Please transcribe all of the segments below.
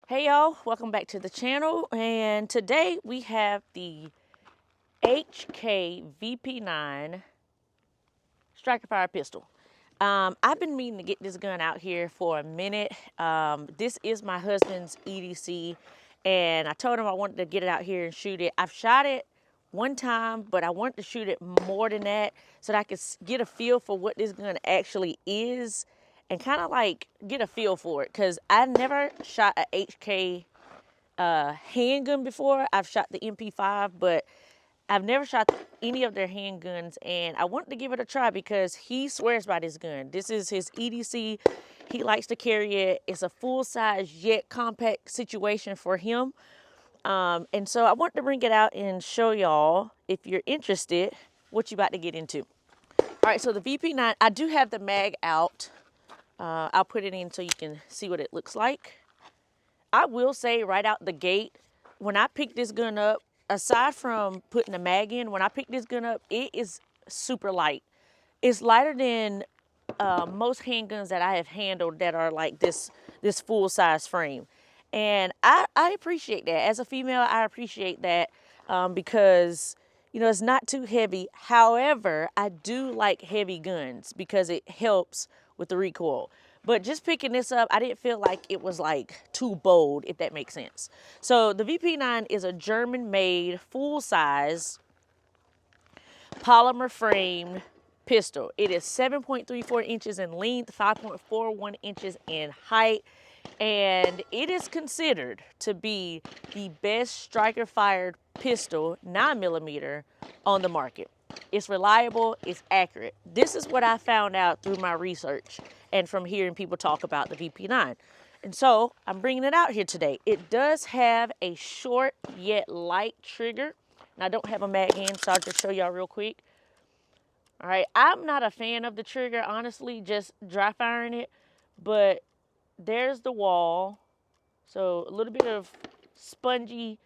Hey y'all, welcome back to the channel, and today we have the HKVP9 striker fire pistol. I've been meaning to get this gun out here for a minute. This is my husband's EDC, and I told him I wanted to get it out here and shoot it. I've shot it one time, but I wanted to shoot it more than that so that I could get a feel for what this gun actually is and kind of like get a feel for it, because I never shot a HK handgun before. I've shot the MP5, but I've never shot any of their handguns, and I wanted to give it a try because he swears by this gun. This is his EDC. He likes to carry it. It's a full-size yet compact situation for him. And so I want to bring it out and show y'all, if you're interested, what you about to get into. All right, so the VP9, I do have the mag out. I'll put it in so you can see what it looks like. I will say right out the gate, when I picked this gun up, aside from putting the mag in, when I picked this gun up, it is super light. It's lighter than most handguns that I have handled that are like this full-size frame. And I appreciate that. As a female, I appreciate that because, you know, it's not too heavy. However, I do like heavy guns because it helps with the recoil. But just picking this up, I didn't feel like it was like too bold, if that makes sense. So the VP9 is a German-made, full-size, polymer framed pistol. It is 7.34 inches in length, 5.41 inches in height, and it is considered to be the best striker-fired pistol, 9mm, on the market. It's reliable, it's accurate. This is what I found out through my research and from hearing people talk about the VP9. And so I'm bringing it out here today. It does have a short yet light trigger. And I don't have a mag in, so I'll just show y'all real quick. All right, I'm not a fan of the trigger, honestly, just dry firing it. But there's the wall. So a little bit of spongy.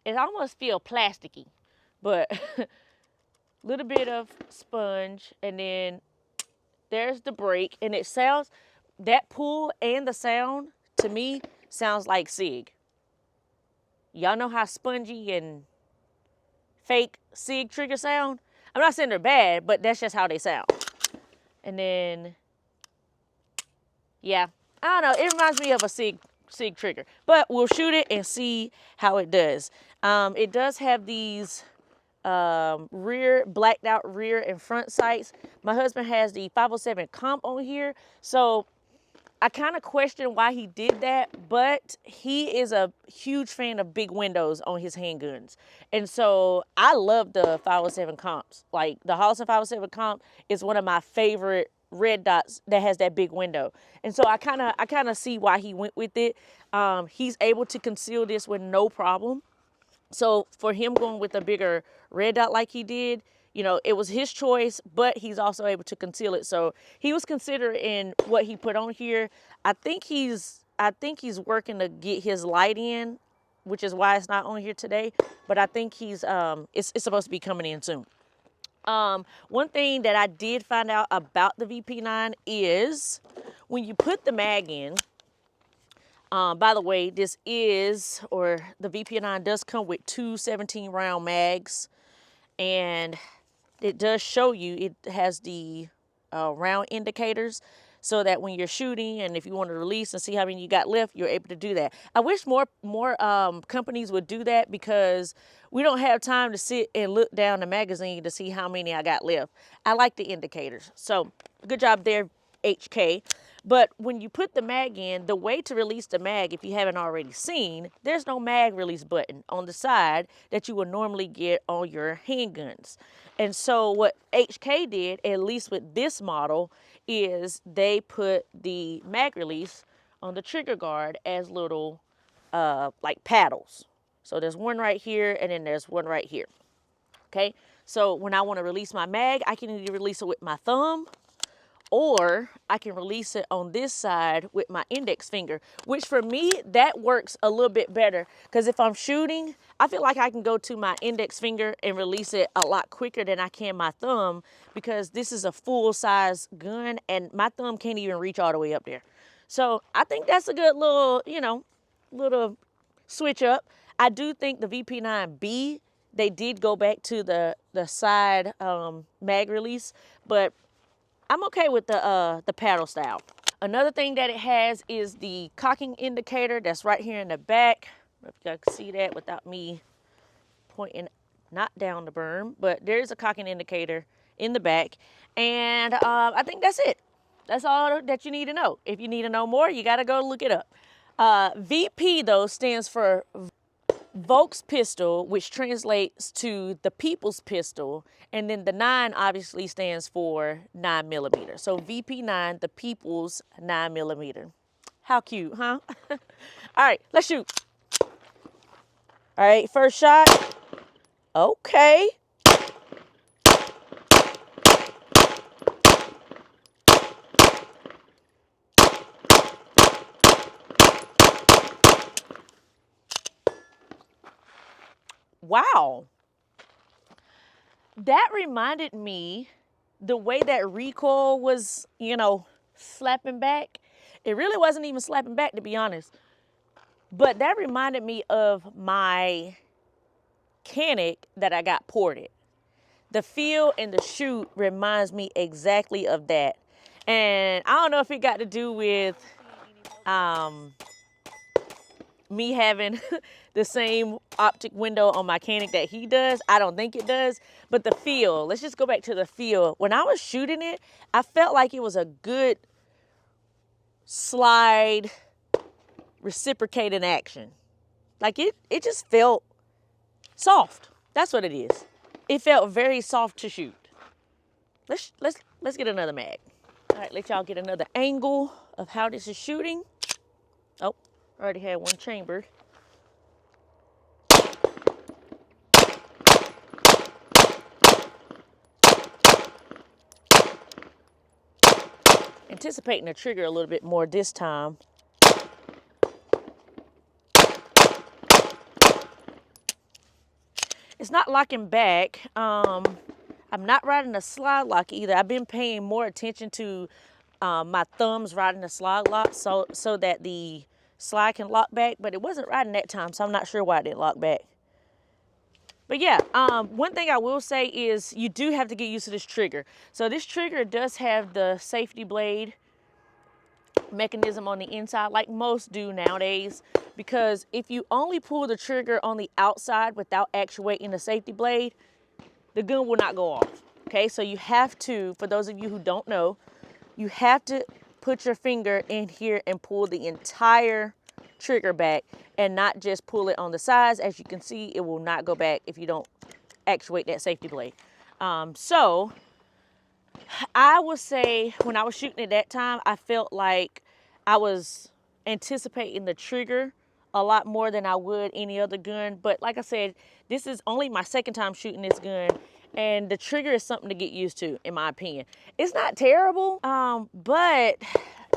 It almost feels plasticky, but little bit of sponge, and then there's the brake, and it sounds, that pull and the sound to me sounds like SIG. Y'all know how spongy and fake SIG trigger sound? I'm not saying they're bad, but that's just how they sound. And then, yeah, I don't know, it reminds me of a SIG trigger, but we'll shoot it and see how it does. It does have these rear, blacked out rear and front sights. My husband has the 507 comp on here, so I kind of question why he did that, but he is a huge fan of big windows on his handguns. And so I love the 507 comps. Like the Holliston 507 comp is one of my favorite red dots that has that big window. And so I kind of see why he went with it. He's able to conceal this with no problem. So for him going with a bigger red dot like he did, you know, it was his choice, but he's also able to conceal it. So he was considering what he put on here. I think he's working to get his light in, which is why it's not on here today. But I think he's it's supposed to be coming in soon. One thing that I did find out about the VP9 is when you put the mag in. By the way, the VP9 does come with two 17-round mags, and it does show you, it has the round indicators so that when you're shooting and if you want to release and see how many you got left, you're able to do that. I wish more companies would do that because we don't have time to sit and look down the magazine to see how many I got left. I like the indicators. So good job there, HK. But when you put the mag in, the way to release the mag, if you haven't already seen, there's no mag release button on the side that you would normally get on your handguns. And so what HK did, at least with this model, is they put the mag release on the trigger guard as little like paddles. So there's one right here, and then there's one right here. Okay, so when I want to release my mag, I can either release it with my thumb, or I can release it on this side with my index finger, which for me, that works a little bit better. Because if I'm shooting, I feel like I can go to my index finger and release it a lot quicker than I can my thumb, because this is a full-size gun and my thumb can't even reach all the way up there. So I think that's a good little, you know, little switch up. I do think the VP9B, they did go back to the side mag release, but I'm okay with the paddle style. Another thing that it has is the cocking indicator that's right here in the back. I don't know if y'all can see that without me pointing not down the berm, but there is a cocking indicator in the back. And I think that's it. That's all that you need to know. If you need to know more, you got to go look it up. VP, though, stands for Volk's pistol, which translates to the people's pistol, and then the 9 obviously stands for 9mm. So VP9, the people's 9mm. How cute, huh? All right, let's shoot. All right, first shot. Okay. Wow. That reminded me the way that recoil was, you know, slapping back. It really wasn't even slapping back, to be honest. But that reminded me of my Canic that I got ported. The feel and the shoot reminds me exactly of that. And I don't know if it got to do with me having the same optic window on my Canic that he does. I don't think it does, but the feel, let's just go back to the feel. When I was shooting it, I felt like it was a good slide reciprocating action. Like it just felt soft. That's what it is. It felt very soft to shoot. Let's get another mag. All right, let y'all get another angle of how this is shooting. Oh, I already had one chamber. Anticipating the trigger a little bit more this time. It's not locking back. I'm not riding a slide lock either. I've been paying more attention to my thumbs riding the slide lock so that the slide can lock back, but it wasn't riding that time, so I'm not sure why it didn't lock back. But yeah, one thing I will say is you do have to get used to this trigger. So this trigger does have the safety blade mechanism on the inside, like most do nowadays, because if you only pull the trigger on the outside without actuating the safety blade, the gun will not go off. Okay, so you have to, for those of you who don't know, you have to put your finger in here and pull the entire trigger back and not just pull it on the sides. As you can see, it will not go back if you don't actuate that safety blade. So I would say when I was shooting at that time, I felt like I was anticipating the trigger a lot more than I would any other gun. But like I said, this is only my second time shooting this gun, and the trigger is something to get used to, in my opinion. It's not terrible, but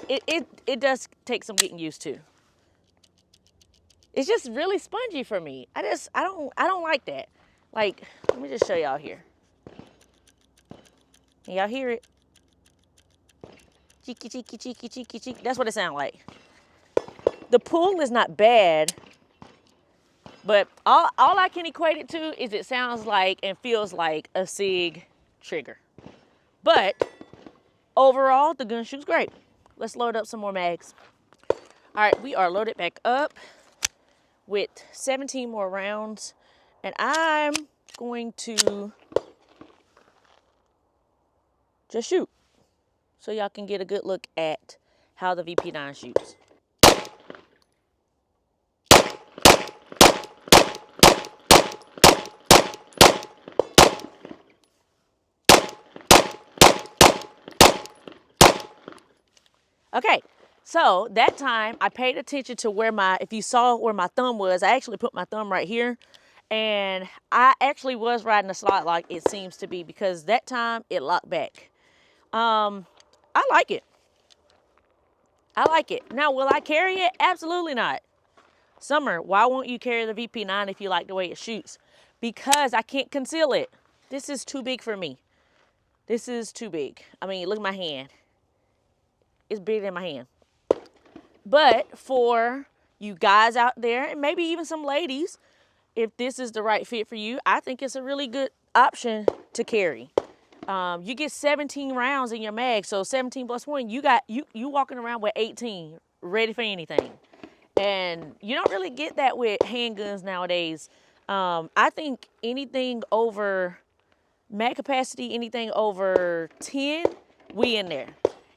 it does take some getting used to. It's just really spongy for me. I don't like that. Like, let me just show y'all here. Can y'all hear it? Cheeky, cheeky, cheeky, cheeky, cheeky. That's what it sounds like. The pull is not bad, but all I can equate it to is it sounds like and feels like a SIG trigger. But overall, the gun shoots great. Let's load up some more mags. All right, we are loaded back up with 17 more rounds, and I'm going to just shoot so y'all can get a good look at how the VP9 shoots. Okay, so that time I paid attention to where if you saw where my thumb was, I actually put my thumb right here, and I actually was riding a slide lock, it seems to be, because that time it locked back. I like it. I like it. Now, will I carry it? Absolutely not. Summer, why won't you carry the VP9 if you like the way it shoots? Because I can't conceal it. This is too big for me. This is too big. I mean, look at my hand. It's bigger than my hand. But for you guys out there, and maybe even some ladies, if this is the right fit for you, I think it's a really good option to carry. You get 17 rounds in your mag, so 17 plus 1, you walking around with 18, ready for anything. And you don't really get that with handguns nowadays. I think anything over mag capacity, anything over 10, we in there.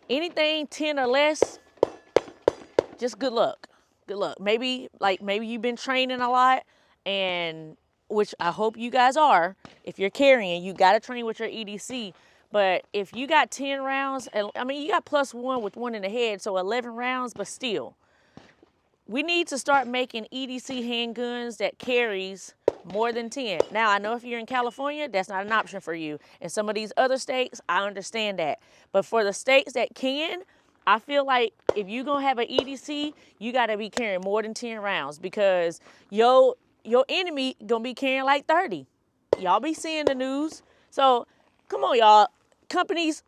Anything 10 or less, just good luck. Good luck. Maybe you've been training a lot, and which I hope you guys are. If you're carrying, you got to train with your EDC. But if you got 10 rounds, I mean, you got +1 with 1 in the head, so 11 rounds, but still. We need to start making EDC handguns that carries more than 10. Now, I know if you're in California, that's not an option for you. In some of these other states, I understand that. But for the states that can, I feel like if you're going to have an EDC, you got to be carrying more than 10 rounds, because your enemy going to be carrying like 30. Y'all be seeing the news. So, come on, y'all. Companies,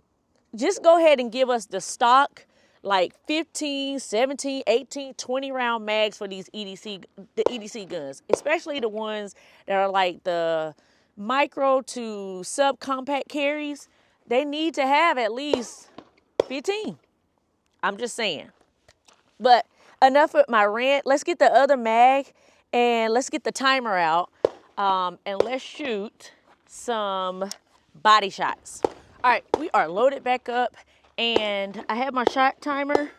just go ahead and give us the stock, like 15, 17, 18, 20 round mags for the EDC guns, especially the ones that are like the micro to subcompact carries. They need to have at least 15. I'm just saying. But enough with my rant. Let's get the other mag and let's get the timer out, and let's shoot some body shots. All right, we are loaded back up, and I have my shot timer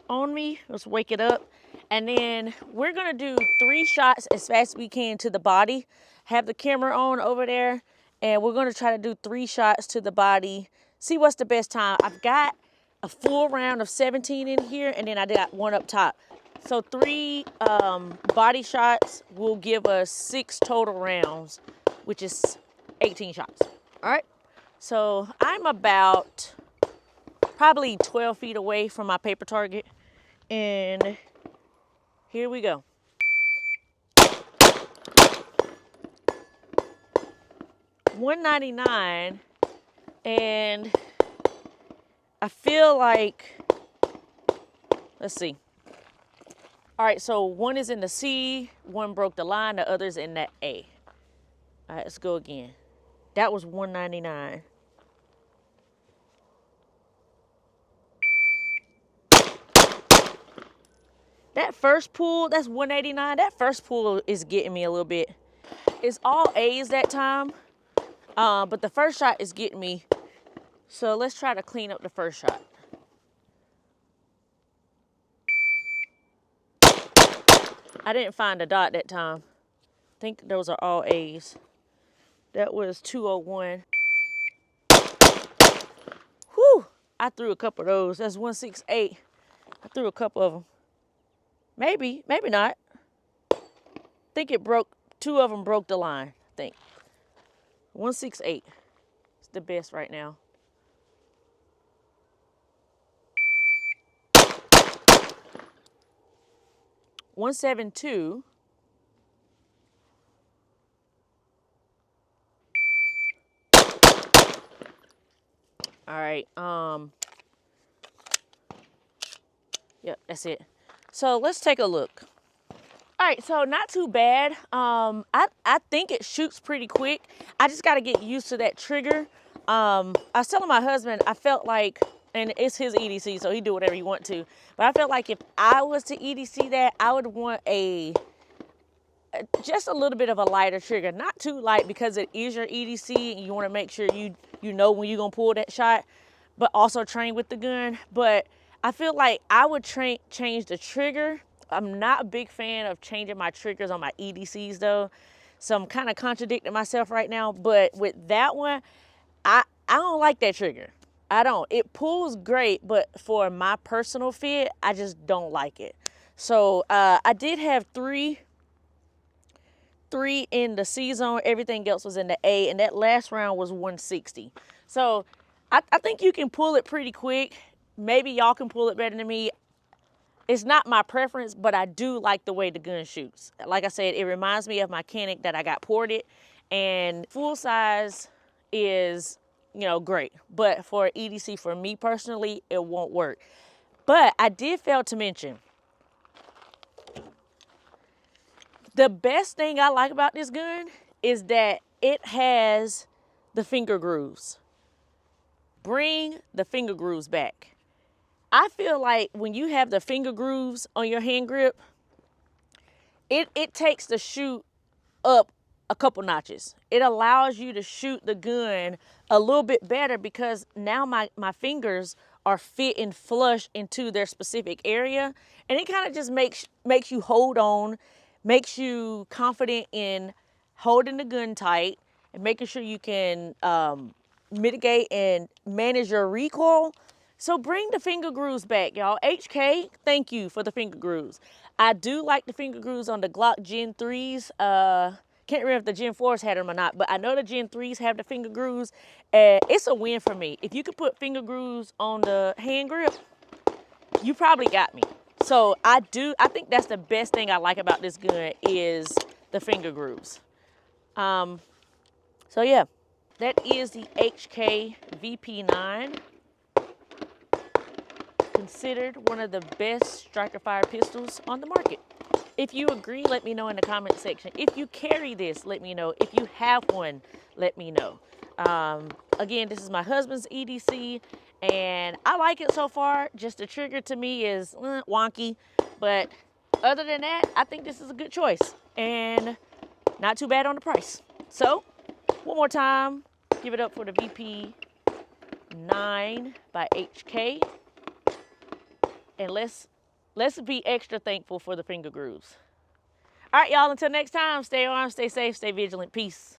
on me. Let's wake it up. And then we're gonna do 3 shots as fast as we can to the body. Have the camera on over there, and we're gonna try to do 3 shots to the body. See what's the best time. I've got a full round of 17 in here, and then I got 1 up top. So 3 body shots will give us 6 total rounds, which is 18 shots. All right. So I'm about probably 12 feet away from my paper target, and here we go. $199, and I feel like, let's see. All right, so 1 is in the C, 1 broke the line, the other's in that A. All right, let's go again. That was $199. That first pull, that's $189. That first pull is getting me a little bit. It's all A's that time, but the first shot is getting me. So let's try to clean up the first shot. I didn't find a dot that time. I think those are all A's. That was 201. Whew, I threw a couple of those. That's 168. I threw a couple of them. Maybe not. I think it broke, 2 of them broke the line, I think. 168. It's the best right now. $172. All right. Yep, that's it. So let's take a look. All right, so not too bad. I think it shoots pretty quick. I just got to get used to that trigger. I was telling my husband, I felt like, and it's his EDC, so he do whatever he want to. But I felt like if I was to EDC that, I would want just a little bit of a lighter trigger. Not too light, because it is your EDC and you want to make sure you know when you're going to pull that shot, but also train with the gun. But I feel like I would change the trigger. I'm not a big fan of changing my triggers on my EDCs though. So I'm kind of contradicting myself right now. But with that one, I don't like that trigger. I don't. It pulls great, but for my personal fit, I just don't like it. So I did have three in the C zone. Everything else was in the A, and that last round was 160. So I think you can pull it pretty quick. Maybe y'all can pull it better than me. It's not my preference, but I do like the way the gun shoots. Like I said, it reminds me of my Canic that I got ported, and full size is, great. But for EDC, for me personally, it won't work. But I did fail to mention, The best thing I like about this gun is that it has the finger grooves. Bring the finger grooves back. I feel like when you have the finger grooves on your hand grip, it takes the shoot up a couple notches. It allows you to shoot the gun a little bit better because now my fingers are fitting flush into their specific area, and it kind of just makes you hold on, makes you confident in holding the gun tight and making sure you can mitigate and manage your recoil. So bring the finger grooves back, y'all. HK, thank you for the finger grooves. I do like the finger grooves on the Glock Gen 3s. Can't remember if the Gen 4s had them or not, but I know the Gen 3s have the finger grooves. And it's a win for me. If you could put finger grooves on the hand grip, you probably got me. So I think that's the best thing I like about this gun is the finger grooves. So yeah, that is the HKVP9. Considered one of the best striker fire pistols on the market. If you agree, let me know in the comment section. If you carry this, let me know. If you have one, let me know. Again, this is my husband's EDC, and I like it so far. Just the trigger to me is wonky, but other than that, I think this is a good choice and not too bad on the price. So, one more time, give it up for the VP9 by HK. And let's be extra thankful for the finger grooves. All right, y'all, until next time, stay armed, stay safe, stay vigilant. Peace.